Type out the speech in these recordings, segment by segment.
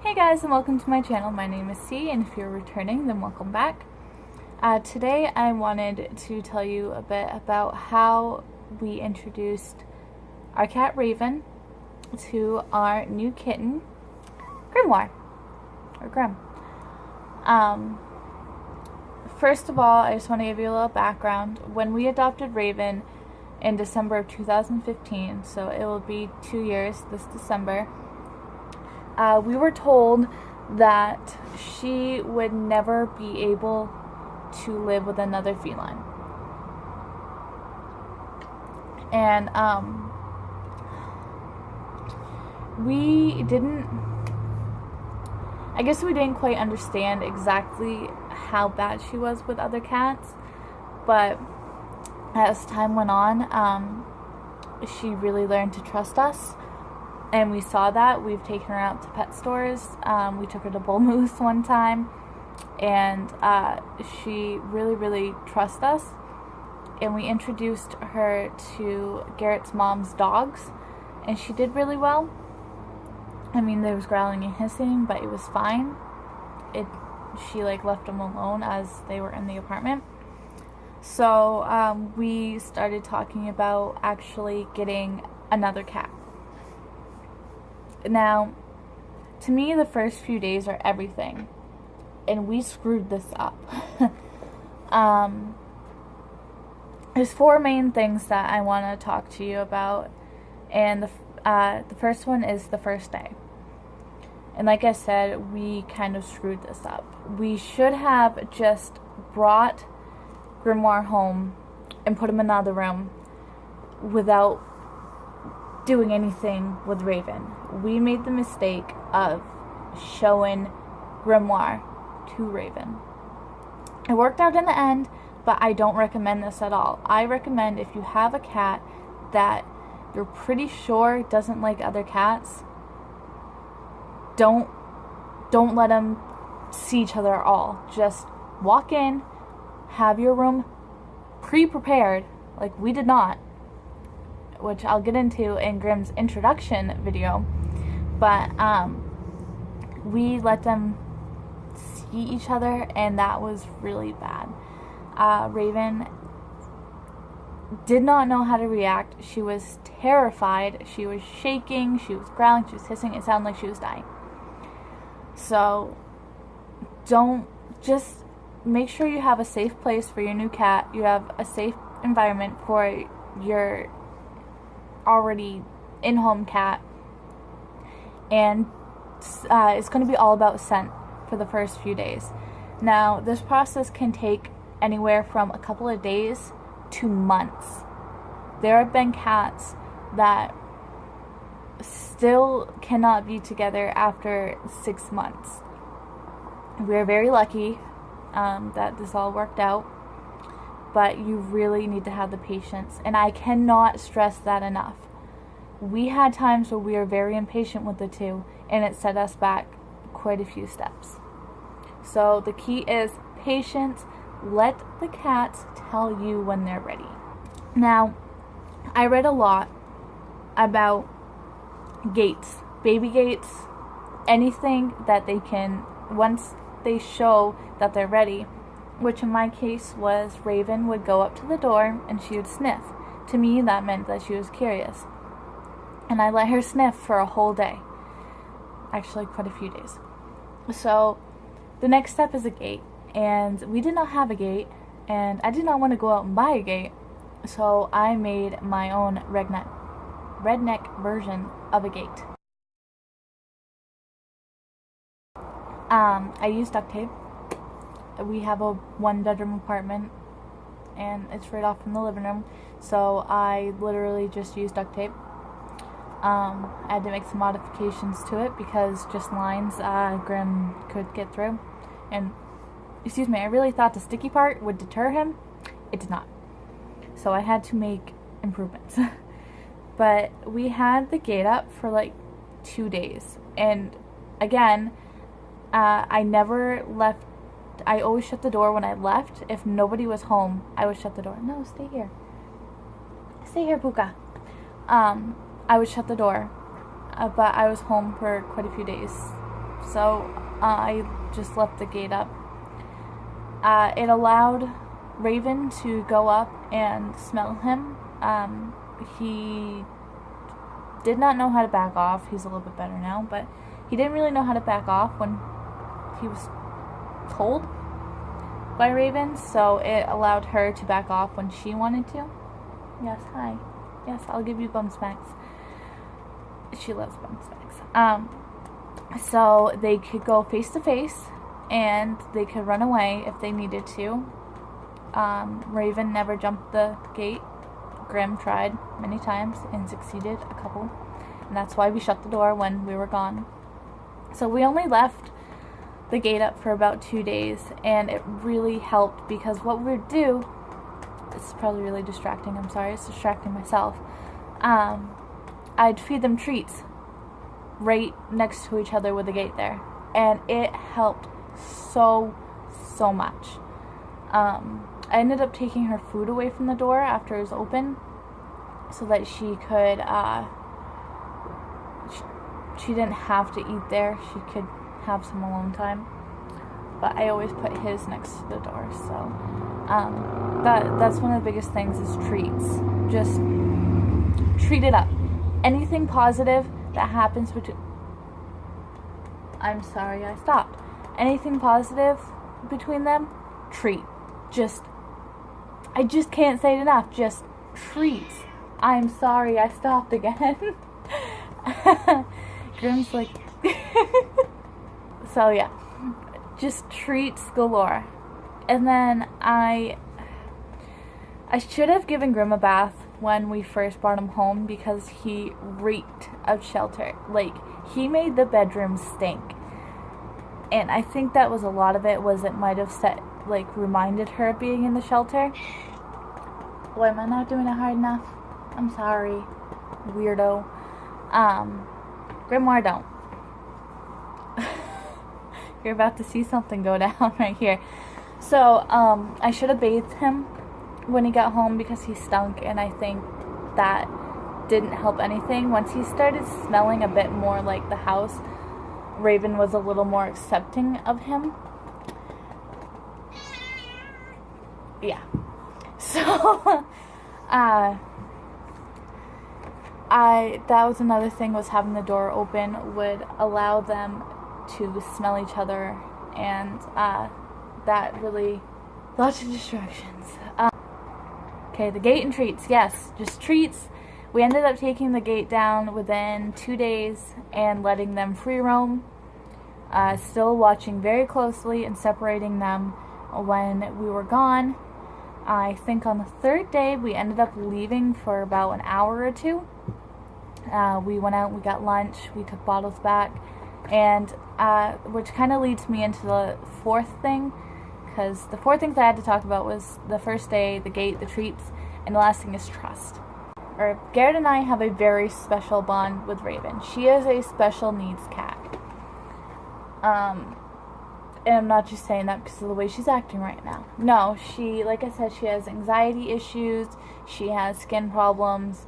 Hey guys, and welcome to my channel. My name is C, and if you're returning, then welcome back. Today I wanted to tell you a bit about how we introduced our cat Reivin to our new kitten, Grimoire, or Grim. First of all, I just want to give you a little background. When we adopted Reivin in December of 2015, so it will be 2 years this December, we were told that she would never be able to live with another feline. And we didn't quite understand exactly how bad she was with other cats, but as time went on, she really learned to trust us. And we saw that. We've taken her out to pet stores. We took her to Bull Moose one time. And she really trusts us. And we introduced her to Garrett's mom's dogs. And she did really well. I mean, there was growling and hissing, but it was fine. She left them alone as they were in the apartment. So we started talking about actually getting another cat. Now, to me, the first few days are everything, and we screwed this up. There's four main things that I want to talk to you about, and the first one is the first day. And like I said, we kind of screwed this up. We should have just brought Grimoire home and put him in another room without doing anything with Reivin. We made the mistake of showing Grimoire to Reivin. It worked out in the end, but I don't recommend this at all. I recommend if you have a cat that you're pretty sure doesn't like other cats, don't let them see each other at all. Just walk in, have your room pre-prepared, like we did not, which I'll get into in Grimm's introduction video, but we let them see each other, and that was really bad. Reivin did not know how to react. She was terrified. She was shaking. She was growling. She was hissing. It sounded like she was dying. So just make sure you have a safe place for your new cat. You have a safe environment for your already in-home cat, and it's going to be all about scent for the first few days. Now, this process can take anywhere from a couple of days to months. There have been cats that still cannot be together after 6 months. We're very lucky that this all worked out, but you really need to have the patience, and I cannot stress that enough. We had times where we were very impatient with the two, and it set us back quite a few steps. So the key is patience. Let the cats tell you when they're ready. Now, I read a lot about gates, baby gates, anything that they can, once they show that they're ready, which in my case was Reivin would go up to the door and she would sniff. To me, that meant that she was curious. And I let her sniff for a whole day. Actually, quite a few days. So, the next step is a gate. And we did not have a gate, and I did not want to go out and buy a gate. So, I made my own redneck version of a gate. I used duct tape. We have a 1-bedroom apartment, and it's right off from the living room, so I literally just used duct tape. I had to make some modifications to it because just lines Grim could get through, and I really thought the sticky part would deter him. It did not, so I had to make improvements. But we had the gate up for 2 days, and again, I never left. I always shut the door when I left. If nobody was home, I would shut the door. No, stay here. Stay here, Pooka. I would shut the door. But I was home for quite a few days. So I just left the gate up. It allowed Reivin to go up and smell him. He did not know how to back off. He's a little bit better now, but he didn't really know how to back off when he was told by Reivin, so it allowed her to back off when she wanted to. Yes, hi. Yes, I'll give you bum smacks. She loves bum smacks. So they could go face to face, and they could run away if they needed to. Reivin never jumped the gate. Grim tried many times and succeeded a couple, and that's why we shut the door when we were gone. So we only left the gate up for about 2 days, and it really helped because what we would do, this is probably really distracting, I'm sorry, it's distracting myself. I'd feed them treats right next to each other with the gate there, and it helped so much. I ended up taking her food away from the door after it was open so that she could, she didn't have to eat there. She could have some alone time. But I always put his next to the door, so that's one of the biggest things is treats. Just treat it up. Anything positive that happens between... I'm sorry, I stopped. Anything positive between them, treat. I just can't say it enough. Just treats. I'm sorry, I stopped again. Grim's like... So yeah, just treats galore. And then I should have given Grim a bath when we first brought him home because he reeked of shelter. Like, he made the bedroom stink. And I think that was a lot of it, was it might have reminded her of being in the shelter. Why am I not doing it hard enough? I'm sorry, weirdo. Grimoire, don't. You're about to see something go down right here. So, I should have bathed him when he got home because he stunk, and I think that didn't help anything. Once he started smelling a bit more like the house, Reivin was a little more accepting of him. Yeah. So, that was another thing, was having the door open would allow them to smell each other, and that really, lots of distractions. Okay, the gate and treats, yes, just treats. We ended up taking the gate down within 2 days and letting them free roam, still watching very closely and separating them when we were gone. I think on the 3rd day we ended up leaving for about an hour or two. We went out, we got lunch, we took bottles back, and which kind of leads me into the 4th thing, because the 4 things I had to talk about was the first day, the gate, the treats, and the last thing is trust. Garrett and I have a very special bond with Reivin. She is a special needs cat. And I'm not just saying that because of the way she's acting right now. No, she, like I said, she has anxiety issues, she has skin problems,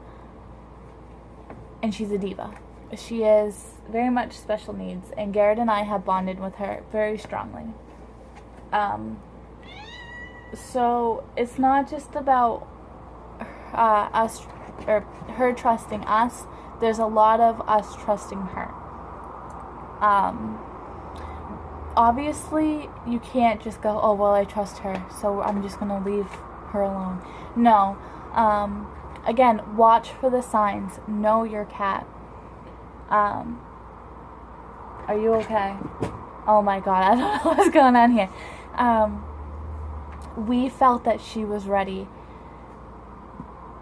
and she's a diva. She is very much special needs, and Garrett and I have bonded with her very strongly. So it's not just about us, or her trusting us. There's a lot of us trusting her. Obviously, you can't just go, oh, well, I trust her, so I'm just going to leave her alone. No. Again, watch for the signs. Know your cat. Are you okay? Oh my god, I don't know what's going on here. We felt that she was ready.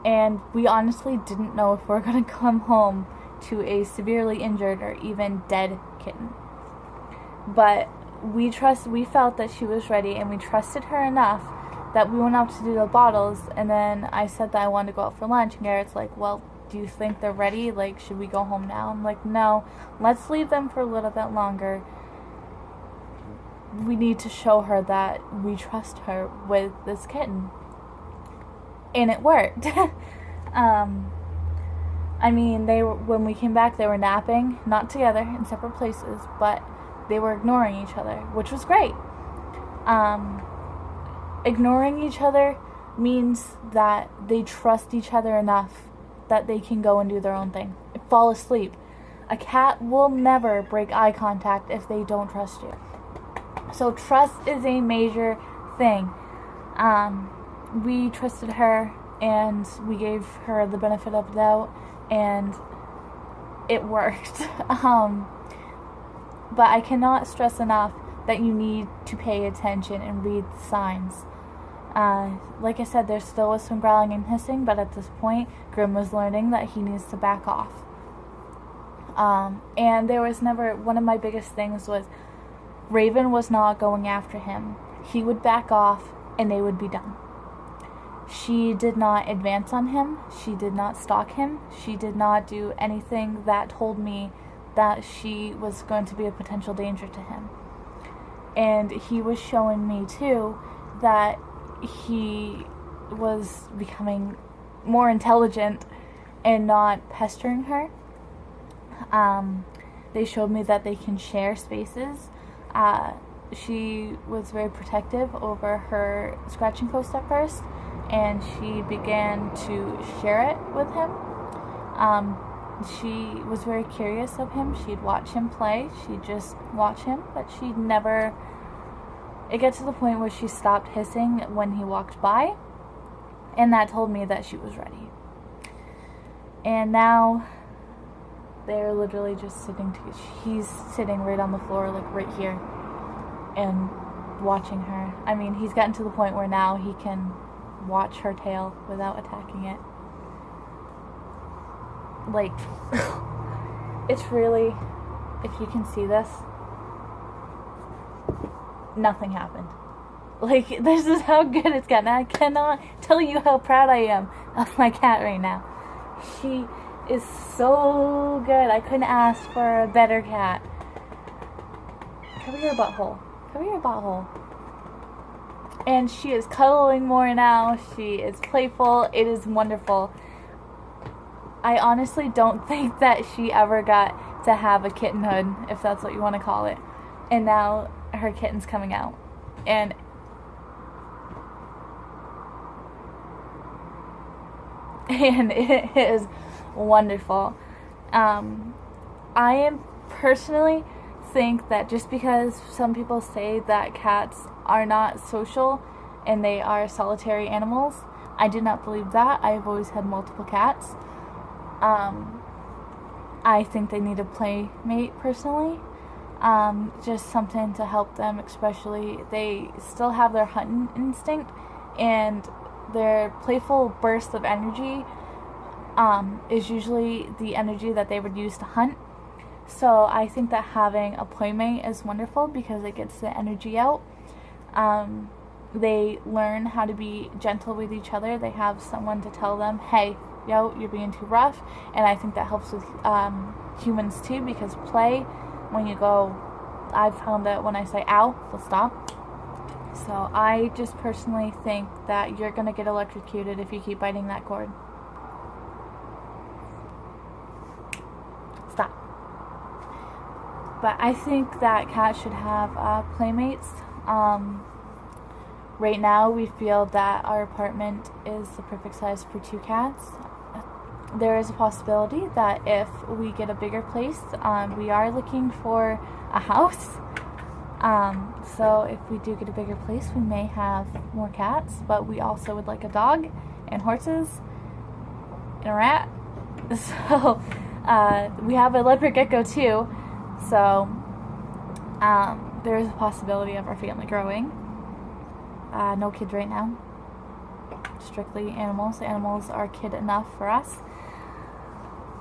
And we honestly didn't know if we were going to come home to a severely injured or even dead kitten. But we felt that she was ready, and we trusted her enough that we went up to do the bottles, and then I said that I wanted to go out for lunch, and Garrett's like, well, do you think they're ready? Like, should we go home now? I'm like, no, let's leave them for a little bit longer. We need to show her that we trust her with this kitten. And it worked. I mean, when we came back, they were napping, not together, in separate places, but they were ignoring each other, which was great. Ignoring each other means that they trust each other enough that they can go and do their own thing. Fall asleep. A cat will never break eye contact if they don't trust you. So trust is a major thing. We trusted her and we gave her the benefit of the doubt, and it worked. But I cannot stress enough that you need to pay attention and read the signs. Like I said, there still was some growling and hissing, but at this point, Grim was learning that he needs to back off. And there was never, one of my biggest things was Reivin was not going after him. He would back off and they would be done. She did not advance on him. She did not stalk him. She did not do anything that told me that she was going to be a potential danger to him. And he was showing me too that he was becoming more intelligent and not pestering her. They showed me that they can share spaces. She was very protective over her scratching post at first, and she began to share it with him. She was very curious of him. She'd watch him play. She'd just watch him, but she'd never... It got to the point where she stopped hissing when he walked by, and that told me that she was ready. And now they're literally just sitting he's sitting right on the floor, like right here, and watching her. I mean, he's gotten to the point where now he can watch her tail without attacking it. Like, it's really, if you can see this, nothing happened. Like, this is how good it's gotten. I cannot tell you how proud I am of my cat right now. She is so good. I couldn't ask for a better cat. Cover your butthole. Cover your butthole. And she is cuddling more now. She is playful. It is wonderful. I honestly don't think that she ever got to have a kittenhood, if that's what you want to call it. And now her kitten's coming out. And it is wonderful. I personally think that just because some people say that cats are not social and they are solitary animals, I do not believe that. I've always had multiple cats. I think they need a playmate personally. Just something to help them, especially they still have their hunting instinct, and their playful burst of energy is usually the energy that they would use to hunt. So I think that having a playmate is wonderful because it gets the energy out. They learn how to be gentle with each other. They have someone to tell them, hey, yo, you're being too rough. And I think that helps with humans too, because play, when you go, I've found that when I say ow, they'll stop. So I just personally think that you're going to get electrocuted if you keep biting that cord. Stop. But I think that cats should have playmates. Right now we feel that our apartment is the perfect size for 2 cats. There is a possibility that if we get a bigger place, we are looking for a house. So if we do get a bigger place, we may have more cats, but we also would like a dog and horses and a rat. So we have a leopard gecko too. So there is a possibility of our family growing. No kids right now. Strictly animals. The animals are kid enough for us.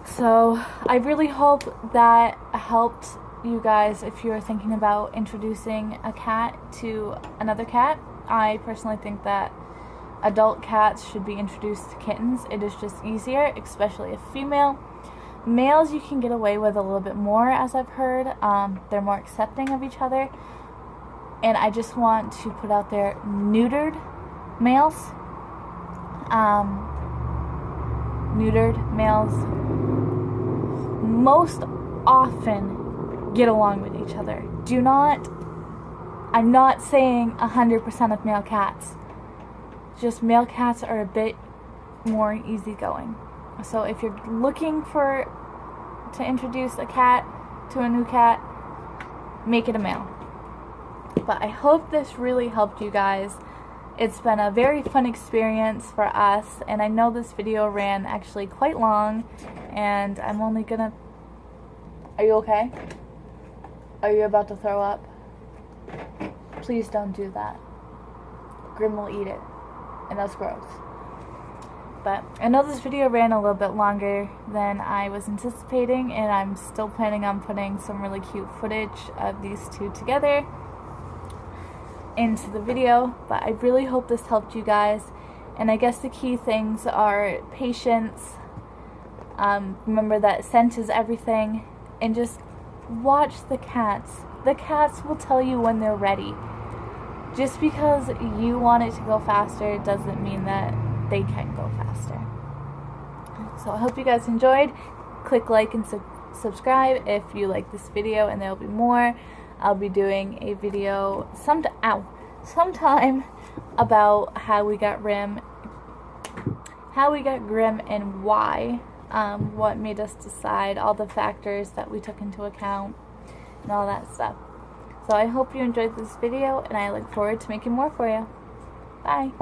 So I really hope that helped you guys if you're thinking about introducing a cat to another cat. I personally think that adult cats should be introduced to kittens. It is just easier, especially if female. Males you can get away with a little bit more, as I've heard. They're more accepting of each other. And I just want to put out there, neutered males. Neutered males most often get along with each other. I'm not saying 100% of male cats. Just male cats are a bit more easygoing. So if you're looking to introduce a cat to a new cat, make it a male. But I hope this really helped you guys. It's been a very fun experience for us, and I know this video ran actually quite long, and I'm only gonna... Are you okay? Are you about to throw up? Please don't do that. Grim will eat it, and that's gross. But I know this video ran a little bit longer than I was anticipating, and I'm still planning on putting some really cute footage of these two together into the video. But I really hope this helped you guys, and I guess the key things are patience, remember that scent is everything, and just watch the cats. The cats will tell you when they're ready. Just because you want it to go faster doesn't mean that they can go faster. So I hope you guys enjoyed. Click like and subscribe if you like this video, and there will be more. I'll be doing a video sometime about how we got Grim and why, what made us decide, all the factors that we took into account, and all that stuff. So I hope you enjoyed this video, and I look forward to making more for you. Bye!